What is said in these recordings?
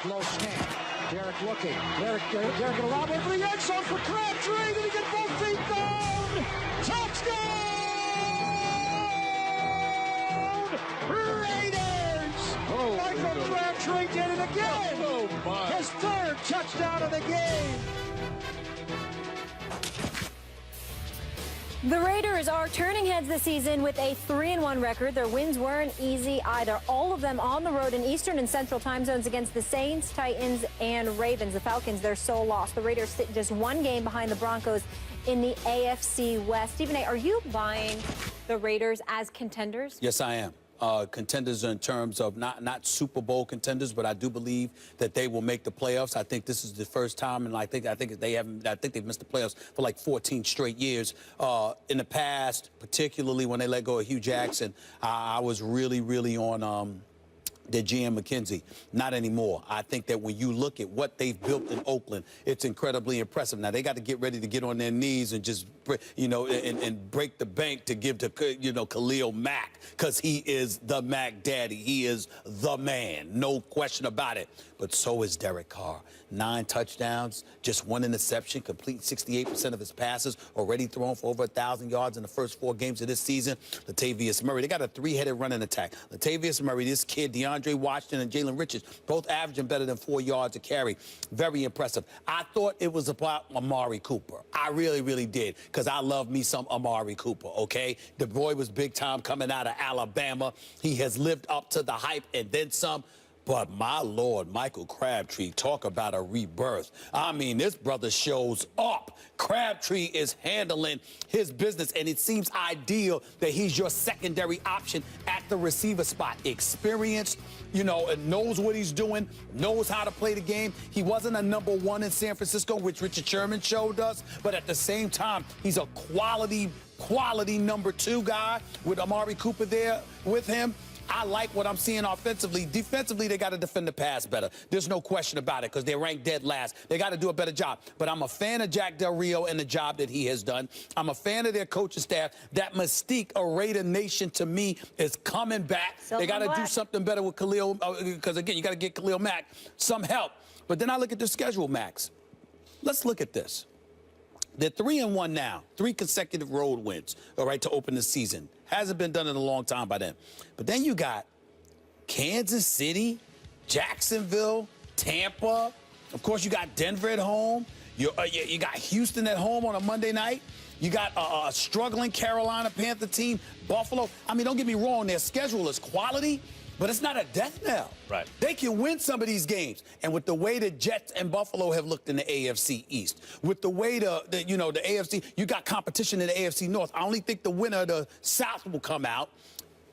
Low snap. Derek looking. Derek going to lob over the end zone for Crabtree. Did he get both feet down? Touchdown! Raiders! Oh, Michael Crabtree did it again. Oh, my. His third touchdown of the game. The Raiders are turning heads this season with a 3-1 record. Their wins weren't easy either. All of them on the road in Eastern and Central time zones against the Saints, Titans, and Ravens. The Falcons, they're so lost. The Raiders sit just one game behind the Broncos in the AFC West. Stephen A., are you buying the Raiders as contenders? Yes, I am. Contenders in terms of not Super Bowl contenders, but I do believe that they will make the playoffs. I think this is the first time, and I think they've missed the playoffs for like 14 straight years. In the past, particularly when they let go of Hugh Jackson, I was really on their GM McKenzie. Not anymore. I think that when you look at what they've built in Oakland, it's incredibly impressive. Now, they got to get ready to get on their knees and just, and break the bank to give to, Khalil Mack, because he is the Mack daddy. He is the man. No question about it. But so is Derek Carr. 9 touchdowns, just 1 interception, complete 68% of his passes, already thrown for over 1,000 yards in the first 4 games of this season. Latavius Murray, they got a 3-headed running attack. Latavius Murray, this kid, DeAndre Washington and Jalen Richards, both averaging better than 4 yards a carry. Very impressive. I thought it was about Amari Cooper. I really did, because I love me some Amari Cooper, okay? The boy was big time coming out of Alabama. He has lived up to the hype and then some. But my Lord, Michael Crabtree, talk about a rebirth. I mean, this brother shows up. Crabtree is handling his business, and it seems ideal that he's your secondary option at the receiver spot. Experienced, and knows what he's doing, knows how to play the game. He wasn't a #1 in San Francisco, which Richard Sherman showed us, but at the same time, he's a quality #2 guy with Amari Cooper there with him. I like what I'm seeing offensively. Defensively, they got to defend the pass better. There's no question about it, because they're ranked dead last. They got to do a better job. But I'm a fan of Jack Del Rio and the job that he has done. I'm a fan of their coaching staff. That mystique of Raider Nation, to me, is coming back. They got to do something better with Khalil, because, again, you got to get Khalil Mack some help. But then I look at the schedule, Max. Let's look at this. They're 3-1 now, 3 consecutive road wins, all right, to open the season. Hasn't been done in a long time by them. But then you got Kansas City, Jacksonville, Tampa. Of course, you got Denver at home. You got Houston at home on a Monday night. You got a struggling Carolina Panther team, Buffalo. I mean, don't get me wrong, their schedule is quality, but it's not a death knell. Right. They can win some of these games. And with the way the Jets and Buffalo have looked in the AFC East, with the way the AFC, you got competition in the AFC North. I only think the winner of the South will come out.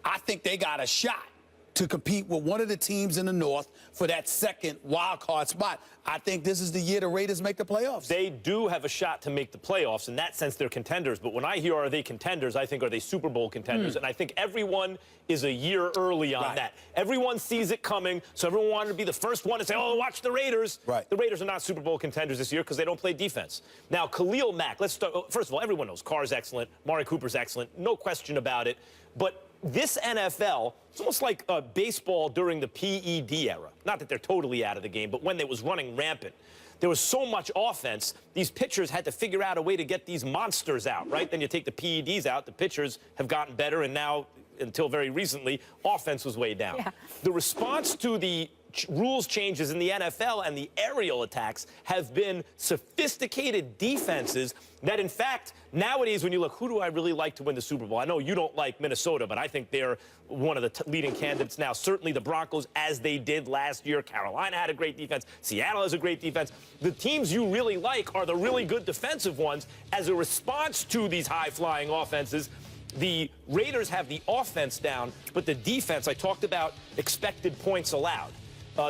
I think they got a shot to compete with one of the teams in the North for that second wild card spot. I think this is the year the Raiders make the playoffs. They do have a shot to make the playoffs. In that sense, they're contenders. But when I hear, are they contenders, I think, are they Super Bowl contenders? And I think everyone is a year early on that. Everyone sees it coming, so everyone wanted to be the first one to say, oh, watch the Raiders. Right. The Raiders are not Super Bowl contenders this year because they don't play defense. Now, Khalil Mack, let's start. First of all, everyone knows Carr's excellent. Amari Cooper's excellent. No question about it. But this NFL, it's almost like baseball during the PED era. Not that they're totally out of the game, but when it was running rampant. There was so much offense, these pitchers had to figure out a way to get these monsters out, right? Then you take the PEDs out, the pitchers have gotten better, and now, until very recently, offense was way down. Yeah. The response to the rules changes in the NFL and the aerial attacks have been sophisticated defenses that, in fact, nowadays when you look, who do I really like to win the Super Bowl? I know you don't like Minnesota, but I think they're one of the leading candidates now. Certainly the Broncos, as they did last year. Carolina had a great defense. Seattle has a great defense. The teams you really like are the really good defensive ones. As a response to these high-flying offenses, the Raiders have the offense down, but the defense, I talked about expected points allowed.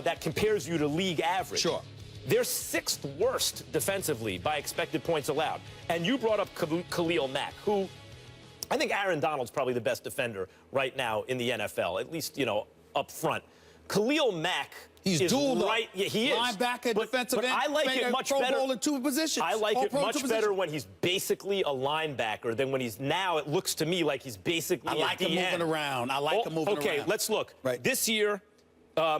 That compares you to league average. Sure. They're 6th worst defensively by expected points allowed. And you brought up Khalil Mack, who I think Aaron Donald's probably the best defender right now in the NFL, at least, up front. Khalil Mack He's dual right. Yeah, he is. Linebacker, defensive end. I like it much better. Pro Bowl in 2 positions. I like it much better when he's basically a linebacker than when he's now. It looks to me like he's basically I like him moving around. I like him moving around. Okay, let's look. Right. This year,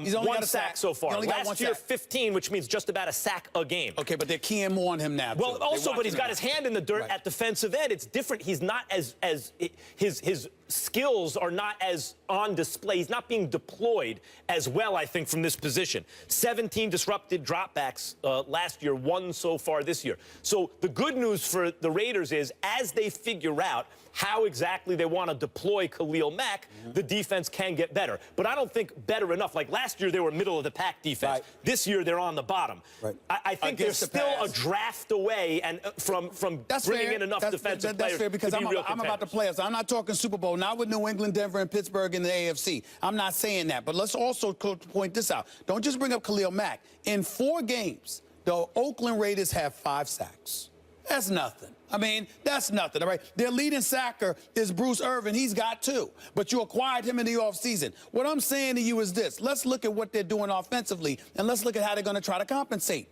He's only got one a sack so far. Last year, 15, which means just about a sack a game. Okay, but they're keying more on him now. Well, too. also, but he's got his hand in the dirt Right. at defensive end. It's different. He's not his skills are not as on display. He's not being deployed as well, I think, from this position. 17 disrupted dropbacks last year, 1 so far this year. So the good news for the Raiders is, as they figure out how exactly they want to deploy Khalil Mack, the defense can get better. But I don't think better enough. Like last year, they were middle-of-the-pack defense. Right. This year, they're on the bottom. Right. I think they're still a draft away and from bringing in enough defensive players. That's fair, because I'm I'm about the playoffs. I'm not talking Super Bowl, not with New England, Denver, and Pittsburgh in the AFC. I'm not saying that. But let's also point this out. Don't just bring up Khalil Mack. In 4 games, the Oakland Raiders have 5 sacks. That's nothing. I mean, that's nothing, all right? Their leading sacker is Bruce Irvin. He's got 2. But you acquired him in the offseason. What I'm saying to you is this. Let's look at what they're doing offensively, and let's look at how they're going to try to compensate.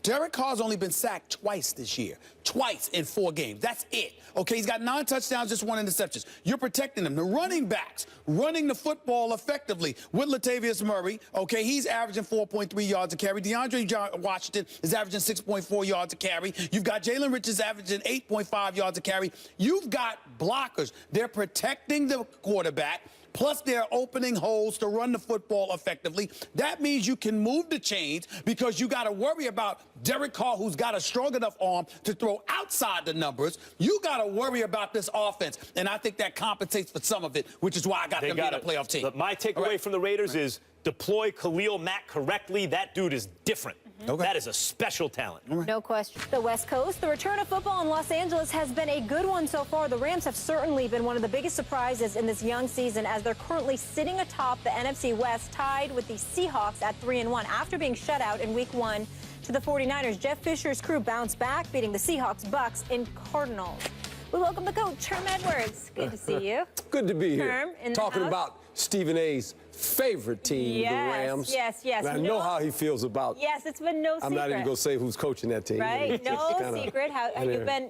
Derek Carr's only been sacked twice this year. Twice in 4 games. That's it. Okay, he's got 9 touchdowns, just 1 interception. You're protecting him. The running backs running the football effectively with Latavius Murray. Okay, he's averaging 4.3 yards a carry. DeAndre Washington is averaging 6.4 yards a carry. You've got Jalen Richards averaging 8.5 yards a carry. You've got blockers. They're protecting the quarterback. Plus, they're opening holes to run the football effectively. That means you can move the chains, because you got to worry about Derek Carr, who's got a strong enough arm to throw outside the numbers. You got to worry about this offense, and I think that compensates for some of it, which is why I got them being a playoff team. My takeaway from the Raiders is deploy Khalil Mack correctly. That dude is different. Okay. That is a special talent. No question. The West Coast, the return of football in Los Angeles has been a good one so far. The Rams have certainly been one of the biggest surprises in this young season, as they're currently sitting atop the NFC West, tied with the Seahawks at 3-1 after being shut out in Week 1 to the 49ers. Jeff Fisher's crew bounced back, beating the Seahawks, Bucks, and Cardinals. We welcome the coach, Herm Edwards. Good to see you. Good to be here. Herm, in the Talking house. about Stephen A's favorite team, Yes, the Rams. yes. And I know how he feels about. Yes, it's been no secret. I'm not even going to say who's coaching that team. Right? No kinda, secret. How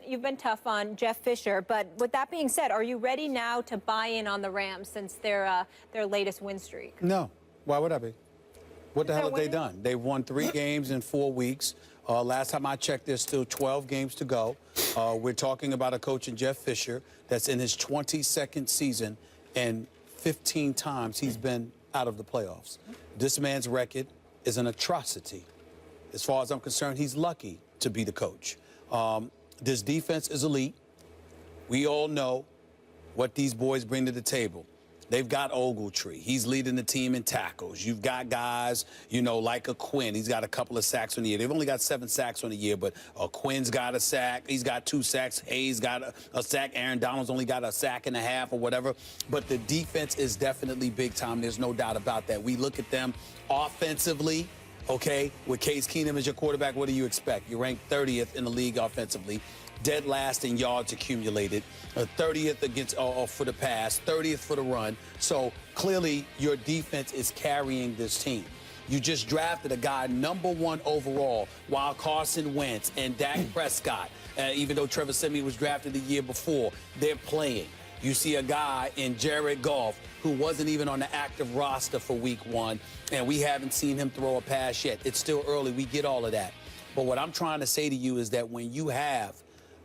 you've been tough on Jeff Fisher. But with that being said, are you ready now to buy in on the Rams since their latest win streak? No. Why would I be? What the hell have they winning? done? They've won 3 games in 4 weeks. Last time I checked, there's still 12 games to go. We're talking about a coach in Jeff Fisher that's in his 22nd season, and 15 times he's been out of the playoffs. This man's record is an atrocity. As far as I'm concerned, he's lucky to be the coach. This defense is elite. We all know what these boys bring to the table. They've got Ogletree. He's leading the team in tackles. You've got guys, you know, like a Quinn. He's got a couple of sacks on the year. They've only got 7 sacks on the year, but Quinn's got a sack. He's got 2 sacks. Hayes got a sack. Aaron Donald's only got a sack and a half or whatever. But the defense is definitely big time. There's no doubt about that. We look at them offensively, okay, with Case Keenum as your quarterback. What do you expect? You're ranked 30th in the league offensively. Dead last in yards accumulated, 30th against for the pass, 30th for the run. So clearly your defense is carrying this team. You just drafted a guy #1 overall, while Carson Wentz and Dak Prescott, even though Trevor Siemian was drafted the year before, they're playing. You see a guy in Jared Goff who wasn't even on the active roster for Week 1, and we haven't seen him throw a pass yet. It's still early. We get all of that. But what I'm trying to say to you is that when you have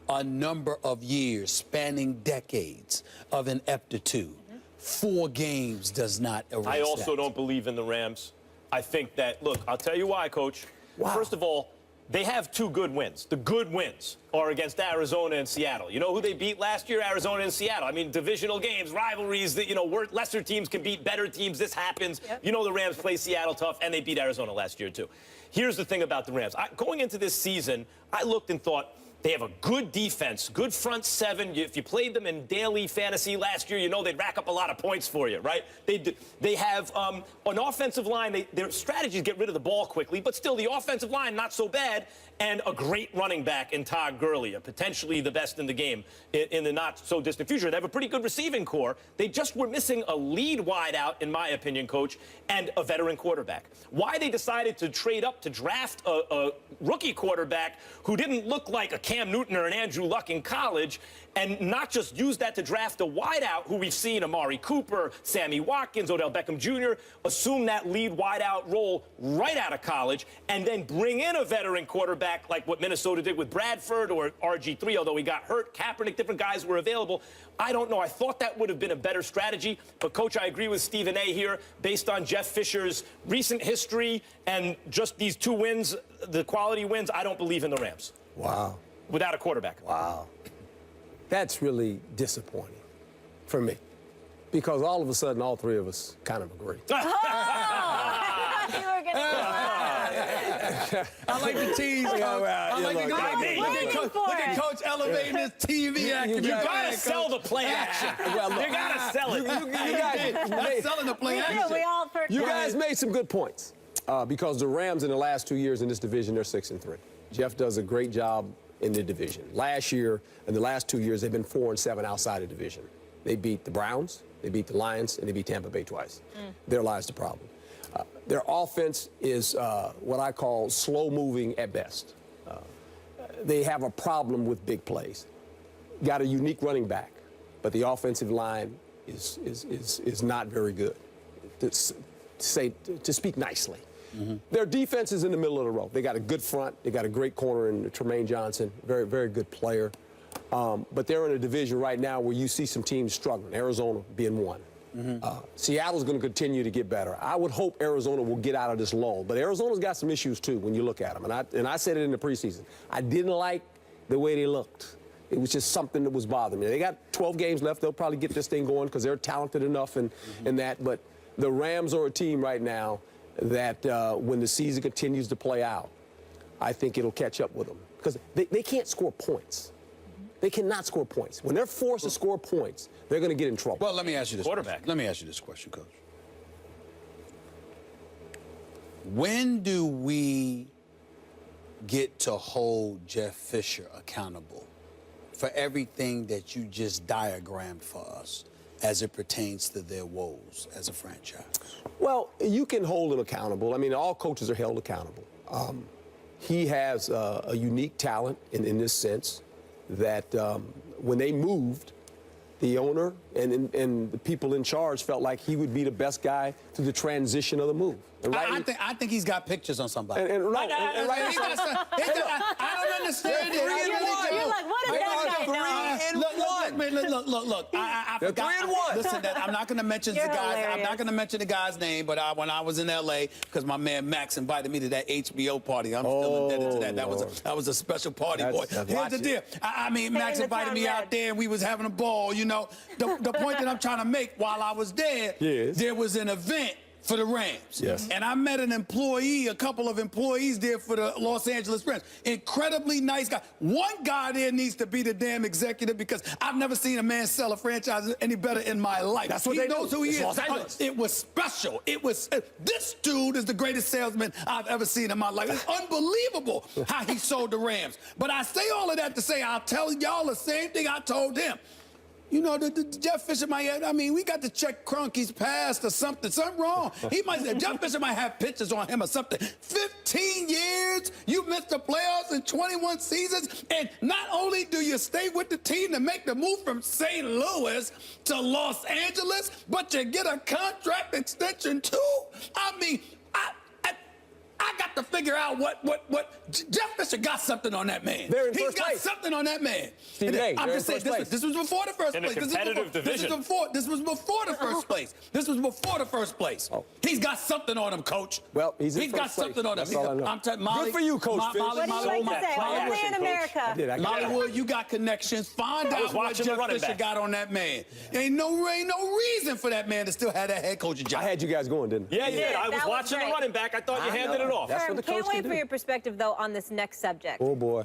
a number of years spanning decades of ineptitude, 4 games does not erase I also that. don't believe in the Rams. I think that, look, I'll tell you why, Coach. Wow. First of all, they have 2 good wins. The good wins are against Arizona and Seattle. You know who they beat last year? Arizona and Seattle. I mean, divisional games, rivalries, that, you know, lesser teams can beat better teams. This happens. Yep. You know the Rams play Seattle tough, and they beat Arizona last year, too. Here's the thing about the Rams. Going into this season, I looked and thought, they have a good defense, good front 7. If you played them in daily fantasy last year, you know they'd rack up a lot of points for you, right? They have an offensive line. Their strategy is get rid of the ball quickly, but still the offensive line not so bad, and a great running back in Todd Gurley, potentially the best in the game in the not-so-distant future. They have a pretty good receiving core. They just were missing a lead wideout, in my opinion, Coach, and a veteran quarterback. Why they decided to trade up to draft a rookie quarterback who didn't look like a Cam Newton or an Andrew Luck in college and not just use that to draft a wideout who we've seen, Amari Cooper, Sammy Watkins, Odell Beckham Jr., assume that lead wideout role right out of college, and then bring in a veteran quarterback like what Minnesota did with Bradford or RG3, although he got hurt. Kaepernick, different guys were available. I don't know. I thought that would have been a better strategy. But, Coach, I agree with Stephen A. here. Based on Jeff Fisher's recent history and just these 2 wins, the quality wins, I don't believe in the Rams. Wow. Without a quarterback. Wow. That's really disappointing for me. Because all of a sudden, all 3 of us kind of agree. You were gonna I like the tease. I like look at Coach elevating his TV action. You gotta sell the play action. Well, look, you gotta sell it. Not selling the play action. You guys made some good points because the Rams in the last 2 years in this division, they're 6-3. Jeff does a great job in the division. Last year, in the last 2 years, they've been 4-7 outside the division. They beat the Browns, they beat the Lions, and they beat Tampa Bay twice. There lies the problem. Their offense is what I call slow-moving at best. They have a problem with big plays. Got a unique running back, but the offensive line is not very good, to speak nicely. Their defense is in the middle of the road. They got a good front. They got a great corner in Tremaine Johnson, very, very good player. But they're in a division right now where you see some teams struggling, Arizona being one. Seattle's going to continue to get better. I would hope Arizona will get out of this lull. But Arizona's got some issues, too, when you look at them. And I said it in the preseason. I didn't like the way they looked. It was just something that was bothering me. They got 12 games left. They'll probably get this thing going because they're talented enough in that. But the Rams are a team right now that when the season continues to play out, I think it'll catch up with them. Because they can't score points. They cannot score points. When they're forced to score points, they're going to get in trouble. Well, let me ask you this quarterback. Let me ask you this question, Coach. When do we get to hold Jeff Fisher accountable for everything that you just diagrammed for us as it pertains to their woes as a franchise? Well, you can hold him accountable. I mean, all coaches are held accountable. He has a unique talent in this sense that when they moved, the owner and the people in charge felt like he would be the best guy through the transition of the move. I think he's got pictures on somebody. I don't understand it. You're like, what is that guy know? Look. I forgot. 3-1. Listen, I'm not going to mention the You're guys. hilarious. I'm not going to mention the guy's name. But when I was in L.A., because my man Max invited me to that HBO party, I'm still indebted to that. That was a special party, boy. Here's the deal. I mean, Max invited me out there, and we was having a ball. You know, the point that I'm trying to make while I was there, there was an event for the Rams. Yes. And I met a couple of employees there for the Los Angeles Rams. Incredibly nice guy. One guy there needs to be the damn executive because I've never seen a man sell a franchise any better in my life. That's what he they knows do. who he It's is. Los Angeles. It was special. This dude is the greatest salesman I've ever seen in my life. It's unbelievable how he sold the Rams. But I say all of that to say I'll tell y'all the same thing I told him. You know, the Jeff Fisher might have, I mean, we got to check Kroenke's past or something. Something wrong. Jeff Fisher might have pictures on him or something. 15 years, you missed the playoffs in 21 seasons, and not only do you stay with the team to make the move from St. Louis to Los Angeles, but you get a contract extension too? I mean, I got to figure out what Jeff Fisher got something on that man. He's got something on that man. I'm just saying, this was before the first place. In a competitive division. This was before the first place. This was before the first place. He's got something on him, Coach. Well, he's got something on him. That's all I know. Good for you, Coach Fish. What do you like to say? Only in America. Mollywood, you got connections. Find out what Jeff Fisher got on that man. Ain't no reason for that man to still have that head coaching job. I had you guys going, didn't I? Yeah, you did. I was that was watching the great. running back. I thought you handed it off. That's what the Can't coach wait can for do. your perspective, though, on this next subject. Oh, boy.